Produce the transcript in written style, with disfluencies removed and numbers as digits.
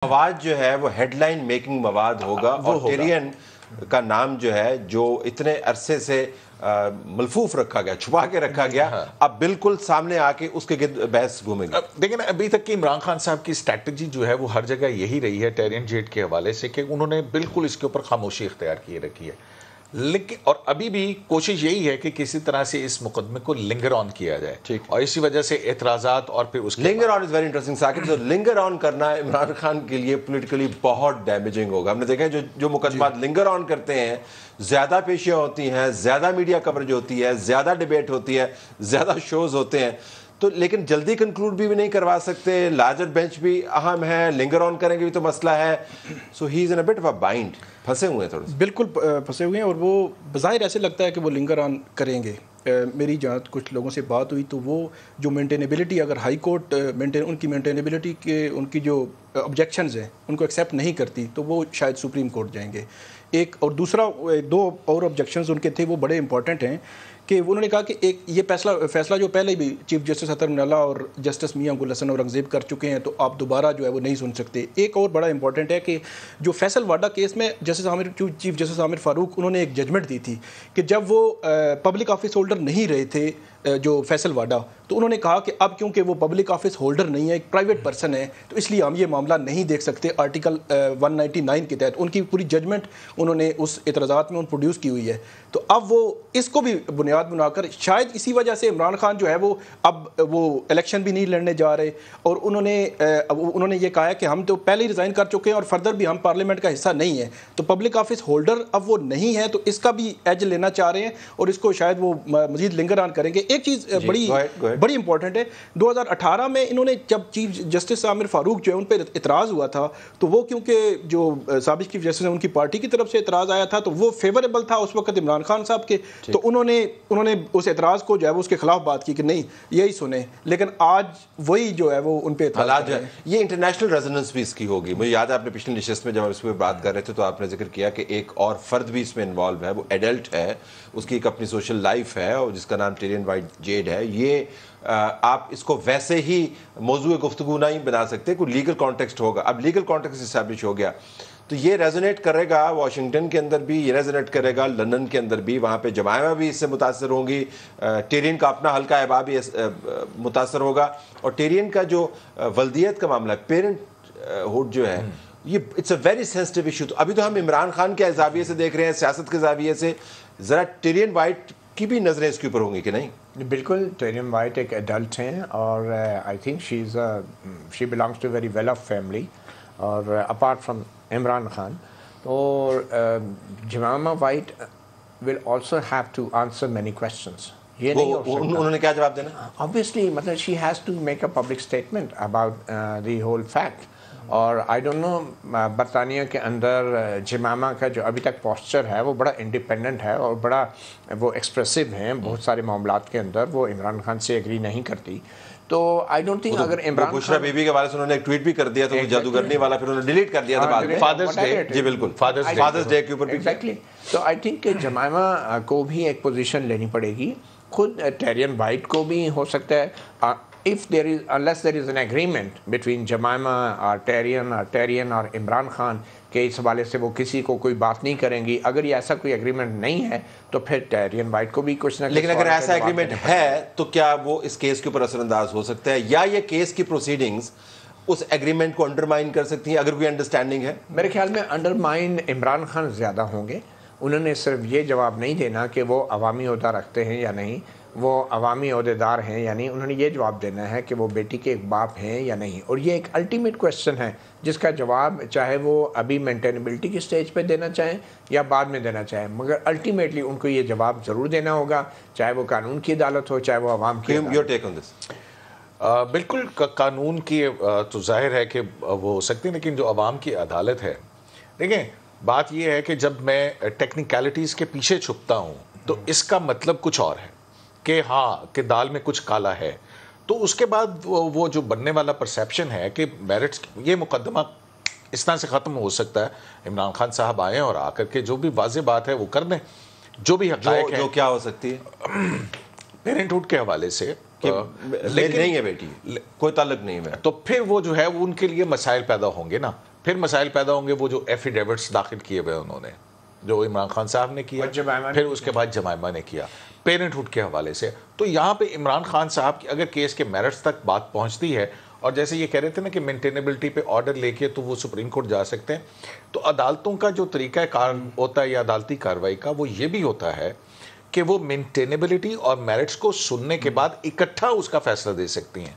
مواد جو ہے وہ ہیڈ لائن میکنگ مواد ہوگا اور ٹیرین کا نام جو ہے جو اتنے عرصے سے ملفوف رکھا گیا، چھپا کے رکھا گیا، اب بالکل سامنے آ کے اس کے گرد بحث گھومے گی۔ لیکن ابھی تک کی عمران خان صاحب کی اسٹریٹجی جو ہے وہ ہر جگہ یہی رہی ہے ٹیرین جیٹ کے حوالے سے کہ انہوں نے بالکل اس کے اوپر خاموشی اختیار کیے رکھی ہے، لیکن اور ابھی بھی کوشش یہی ہے کہ کسی طرح سے اس مقدمے کو لنگر آن کیا جائے، اور اسی وجہ سے اعتراضات اور پھر اس لنگر آن از ویری انٹرسٹنگ ساکر، تو لنگر آن کرنا عمران خان کے لیے پولیٹیکلی بہت ڈیمیجنگ ہوگا۔ ہم نے دیکھا ہے جو مقدمات لنگر آن کرتے ہیں زیادہ پیشیاں ہوتی ہیں، زیادہ میڈیا کوریج ہوتی ہے، زیادہ ڈیبیٹ ہوتی ہے، زیادہ شوز ہوتے ہیں، تو لیکن جلدی کنکلوڈ بھی نہیں کروا سکتے، لارجر بینچ بھی اہم ہے، لنگر آن کریں گے بھی تو مسئلہ ہے، سو ہی از ان اے بٹ آف اے بائنڈ، پھنسے ہوئے ہیں تھوڑے، بالکل پھنسے ہوئے ہیں، اور وہ بظاہر ایسے لگتا ہے کہ وہ لنگر آن کریں گے۔ میری جہاں کچھ لوگوں سے بات ہوئی تو وہ جو مینٹینیبلٹی، اگر ہائی کورٹ ان کی مینٹینیبلٹی کے ان کی جو آبجیکشنز ہیں ان کو ایکسیپٹ نہیں کرتی تو وہ شاید سپریم کورٹ جائیں گے۔ ایک اور دوسرا دو اور آبجیکشنز ان کے تھے، وہ بڑے امپورٹنٹ ہیں کہ انہوں نے کہا کہ ایک یہ فیصلہ جو پہلے بھی چیف جسٹس اطہر من اللہ اور جسٹس میاں گل حسن اورنگزیب کر چکے ہیں تو آپ دوبارہ جو ہے وہ نہیں سن سکتے۔ ایک اور بڑا امپورٹنٹ ہے کہ جو فیصل واڈا کیس میں چیف جسٹس عامر فاروق انہوں نے ایک ججمنٹ دی تھی کہ جب وہ پبلک آفس ہولڈر نہیں رہے تھے جو فیصل واڈا، تو انہوں نے کہا کہ اب کیونکہ وہ پبلک آفس ہولڈر نہیں ہے، ایک پرائیویٹ پرسن ہے، تو اس لیے ہم یہ معاملہ نہیں دیکھ سکتے آرٹیکل 199 کے تحت۔ ان کی پوری ججمنٹ انہوں نے اس اعتراضات میں پروڈیوس کی ہوئی ہے، تو اب وہ اس کو بھی بنیاد بنا کر شاید اسی وجہ سے عمران خان جو ہے وہ اب وہ الیکشن بھی نہیں لڑنے جا رہے، اور انہوں نے یہ کہا ہے کہ ہم تو پہلے ہی ریزائن کر چکے ہیں اور فردر بھی ہم پارلیمنٹ کا حصہ نہیں ہیں، تو پبلک آفس ہولڈر اب وہ نہیں ہے، تو اس کا بھی ایج لینا چاہ رہے ہیں اور اس کو شاید وہ مزید لنگر آن کریں گے۔ ایک چیز بڑی امپورٹنٹ ہے، 2018 میں انہوں نے جب چیف جسٹس عامر فاروق جو ہے ان پہ اعتراض ہوا تھا، تو وہ کیونکہ جو سابق چیف جسٹس ہیں ان کی پارٹی کی طرف سے اعتراض آیا تھا تو وہ فیوریبل تھا اس وقت عمران خان صاحب کے، تو انہوں نے اس اعتراض کو جو ہے وہ اس کے خلاف بات کی کہ نہیں یہی سنیں، لیکن آج وہی جو ہے وہ ان پہ حالات ہے، یہ انٹرنیشنل ریزوننس بھی اس کی ہوگی۔ مجھے یاد ہے آپ نے پچھلی نشست میں جب ہم اس پہ بات کر رہے تھے تو آپ نے ذکر کیا کہ ایک اور فرد بھی اس میں انوالو ہے، وہ ایڈلٹ ہے، اس کی ایک اپنی سوشل لائف ہے اور جس کا نام ٹیرین وائٹ جیڈ ہے۔ یہ آپ اس کو ویسے ہی موضوع گفتگو نہیں بنا سکتے، کوئی لیگل کانٹیکسٹ ہوگا۔ اب لیگل کانٹیکسٹ اسٹیبلش ہو گیا تو یہ ریزونیٹ کرے گا واشنگٹن کے اندر بھی، یہ ریزونیٹ کرے گا لندن کے اندر بھی، وہاں پہ جمائمہ بھی اس سے متاثر ہوں گی، ٹیرین کا اپنا حلقہ احباب بھی متاثر ہوگا، اور ٹیرین کا جو ولدیت کا معاملہ ہے، پیرنٹ ہوڈ جو ہے، یہ it's a very sensitive issue. تو ابھی تو ہم عمران خان کے زاویے سے دیکھ رہے ہیں، سیاست کے زاویے سے، ذرا ٹیرین وائٹ کی بھی نظریں اس کے اوپر ہوں گی کہ نہیں؟ بالکل، ٹیرین وائٹ ایک ایڈلٹ ہیں اور I think she belongs to very well of family, اور اپارٹ فرام عمران خان، اور Jemima White will also have to answer many questions. یہ نہیں ہو سکتا، انہوں نے کیا جواب دینا؟ obviously مطلب she has to make a public statement about the whole fact, اور آئی ڈونٹ نو برطانیہ کے اندر جمائمہ کا جو ابھی تک پوسچر ہے وہ بڑا انڈیپینڈنٹ ہے اور بڑا وہ ایکسپریسو ہیں بہت سارے معاملات کے اندر، وہ عمران خان سے ایگری نہیں کرتی، تو آئی ڈونٹ تھنک اگر عمران بشرا بی بی کے بارے سے انہوں نے ایک ٹویٹ بھی کر دیا تھا، وہ جادوگرنی والا، پھر انہوں نے ڈیلیٹ کر دیا تھا بعد میں، فادرز ڈے، جی بالکل فادرز ڈے کے اوپر بھی ایگزیکٹلی۔ تو آئی تھنک کہ جمائمہ کو بھی ایک پوزیشن لینی پڑے گی، خود ٹیرین وائٹ کو بھی ہو سکتا ہے، unless there is an agreement between Jemima اور ٹیرین اور عمران خان کے اس حوالے سے وہ کسی کو کوئی بات نہیں کریں گی، اگر یہ ایسا کوئی ایگریمنٹ نہیں ہے تو پھر ٹیرین وائٹ کو بھی کچھ نہ کچھ، لیکن اگر ایسا ایگریمنٹ ہے تو کیا وہ اس کیس کے اوپر اثر انداز ہو سکتا ہے، یا یہ کیس کی پروسیڈنگز اس ایگریمنٹ کو انڈرمائن کر سکتی ہیں اگر کوئی انڈرسٹینڈنگ ہے؟ میرے خیال میں انڈرمائن عمران خان زیادہ ہوں گے، انہوں نے صرف یہ جواب نہیں دینا کہ وہ عوامی عہدہ رکھتے ہیں یا نہیں، وہ عوامی عہدیدار ہیں یا نہیں، انہوں نے یہ جواب دینا ہے کہ وہ بیٹی کے ایک باپ ہیں یا نہیں، اور یہ ایک الٹیمیٹ کویسچن ہے جس کا جواب چاہے وہ ابھی مینٹینیبلٹی کی سٹیج پہ دینا چاہیں یا بعد میں دینا چاہیں، مگر الٹیمیٹلی ان کو یہ جواب ضرور دینا ہوگا، چاہے وہ قانون کی عدالت ہو چاہے وہ عوام کی عدالت۔ یور ٹیک آن دس؟ بالکل، قانون کی تو ظاہر ہے کہ وہ ہو سکتی ہے، لیکن جو عوام کی عدالت ہے، دیکھیں بات یہ ہے کہ جب میں ٹیکنیکلٹیز کے پیچھے چھپتا ہوں تو اس کا مطلب کچھ اور ہے کہ ہاں کہ دال میں کچھ کالا ہے، تو اس کے بعد وہ جو بننے والا پرسیپشن ہے کہ میرٹس، یہ مقدمہ اس طرح سے ختم ہو سکتا ہے، عمران خان صاحب آئیں اور آ کر کے جو بھی واضح بات ہے وہ کر دیں، جو بھی حقائق ہے، جو کیا ہو سکتی ہے پیرنٹ ہوڈ کے حوالے سے، لیکن نہیں ہے بیٹی، کوئی تعلق نہیں ہے، تو پھر وہ جو ہے وہ ان کے لیے مسائل پیدا ہوں گے نا، پھر مسائل پیدا ہوں گے وہ جو ایفیڈیوٹس داخل کیے ہوئے انہوں نے، جو عمران خان صاحب نے کیا، پھر اس کے بعد جمائمہ نے کیا پیرنٹ ہوڈ کے حوالے سے. تو یہاں پہ عمران خان صاحب کی اگر کیس کے میرٹس تک بات پہنچتی ہے، اور جیسے یہ کہہ رہے تھے نا کہ مینٹینیبلٹی پہ آرڈر لے کے تو وہ سپریم کورٹ جا سکتے ہیں، تو عدالتوں کا جو طریقہ کار ہوتا ہے یا عدالتی کارروائی کا وہ یہ بھی ہوتا ہے کہ وہ مینٹینیبلٹی اور میرٹس کو سننے کے بعد اکٹھا اس کا فیصلہ دے سکتی ہیں.